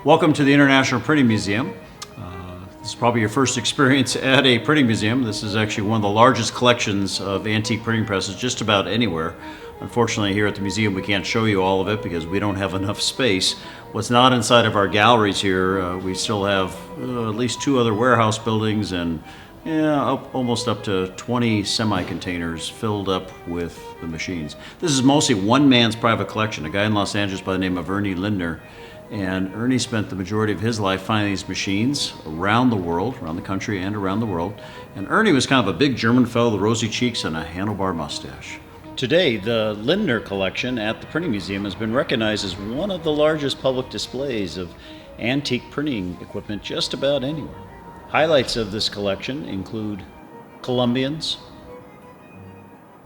Welcome to the International Printing Museum. This is probably your first experience at a printing museum. This is actually one of the largest collections of antique printing presses just about anywhere. Unfortunately, here at the museum we can't show you all of it because we don't have enough space. What's not inside of our galleries here, we still have at least 2 other warehouse buildings and almost up to 20 semi-containers filled up with the machines. This is mostly one man's private collection, a guy in Los Angeles by the name of Lindner. And Ernie spent the majority of his life finding these machines around the world, around the country and around the world. And Ernie was kind of a big German fellow with rosy cheeks and a handlebar mustache. Today, the Lindner Collection at the Printing Museum has been recognized as one of the largest public displays of antique printing equipment just about anywhere. Highlights of this collection include Columbians,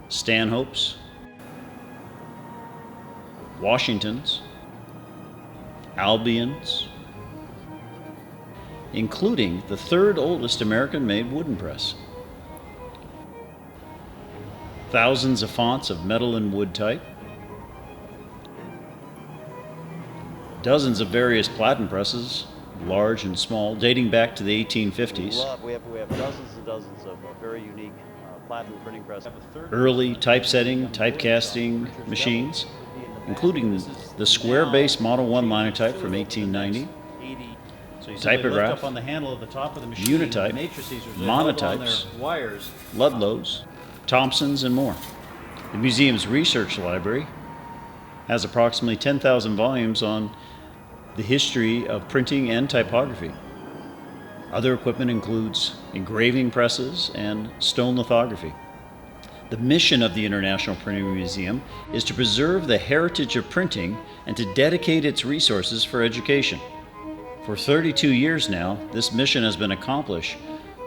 Stanhopes, Washingtons, Albions, including the 3rd oldest American-made wooden press. Thousands of fonts of metal and wood type. Dozens of various platen presses, large and small, dating back to the 1850s. We have dozens and dozens of very unique platen printing presses. Early typesetting, typecasting machines, including the square base Model 1 linotype from 1890, typograph, unitype, monotypes, Ludlows, Thompsons, and more. The museum's research library has approximately 10,000 volumes on the history of printing and typography. Other equipment includes engraving presses and stone lithography. The mission of the International Printing Museum is to preserve the heritage of printing and to dedicate its resources for education. For 32 years now, this mission has been accomplished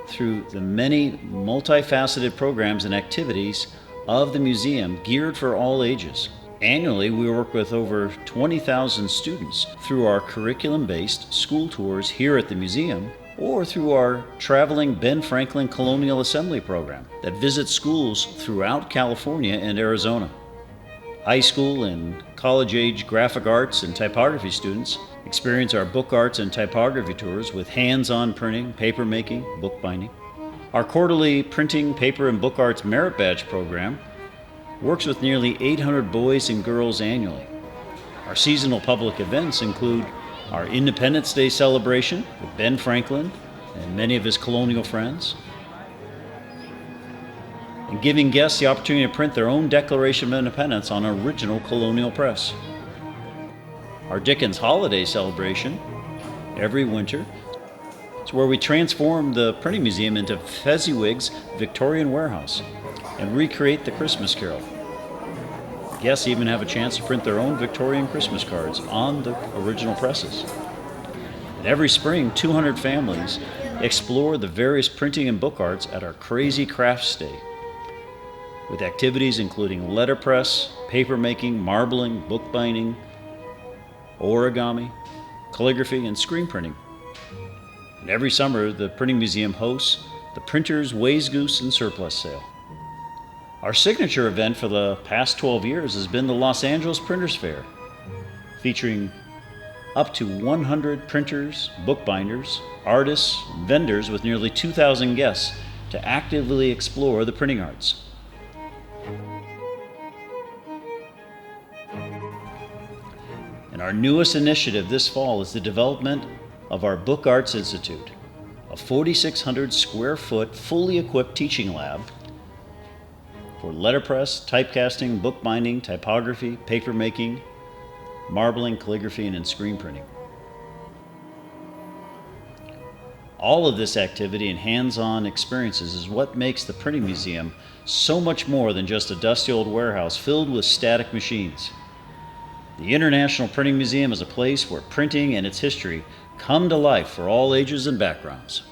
through the many multifaceted programs and activities of the museum geared for all ages. Annually, we work with over 20,000 students through our curriculum-based school tours here at the museum, or through our traveling Ben Franklin Colonial Assembly program that visits schools throughout California and Arizona. High school and college-age graphic arts and typography students experience our Book Arts and Typography Tours with hands-on printing, papermaking, bookbinding. Our quarterly Printing, Paper, and Book Arts Merit Badge program works with nearly 800 boys and girls annually. Our seasonal public events include our Independence Day celebration with Ben Franklin and many of his colonial friends, and giving guests the opportunity to print their own Declaration of Independence on original colonial press. Our Dickens Holiday celebration every winter is where we transform the Printing Museum into Fezziwig's Victorian warehouse and recreate the Christmas Carol. Guests even have a chance to print their own Victorian Christmas cards on the original presses. And every spring, 200 families explore the various printing and book arts at our Crazy Crafts Day, with activities including letterpress, papermaking, marbling, bookbinding, origami, calligraphy, and screen printing. And every summer, the Printing Museum hosts the Printer's Ways Goose and Surplus Sale. Our signature event for the past 12 years has been the Los Angeles Printers Fair, featuring up to 100 printers, bookbinders, artists, and vendors with nearly 2,000 guests to actively explore the printing arts. And our newest initiative this fall is the development of our Book Arts Institute, a 4,600 square foot, fully equipped teaching lab for letterpress, typecasting, bookbinding, typography, papermaking, marbling, calligraphy, and screen printing. All of this activity and hands-on experiences is what makes the Printing Museum so much more than just a dusty old warehouse filled with static machines. The International Printing Museum is a place where printing and its history come to life for all ages and backgrounds.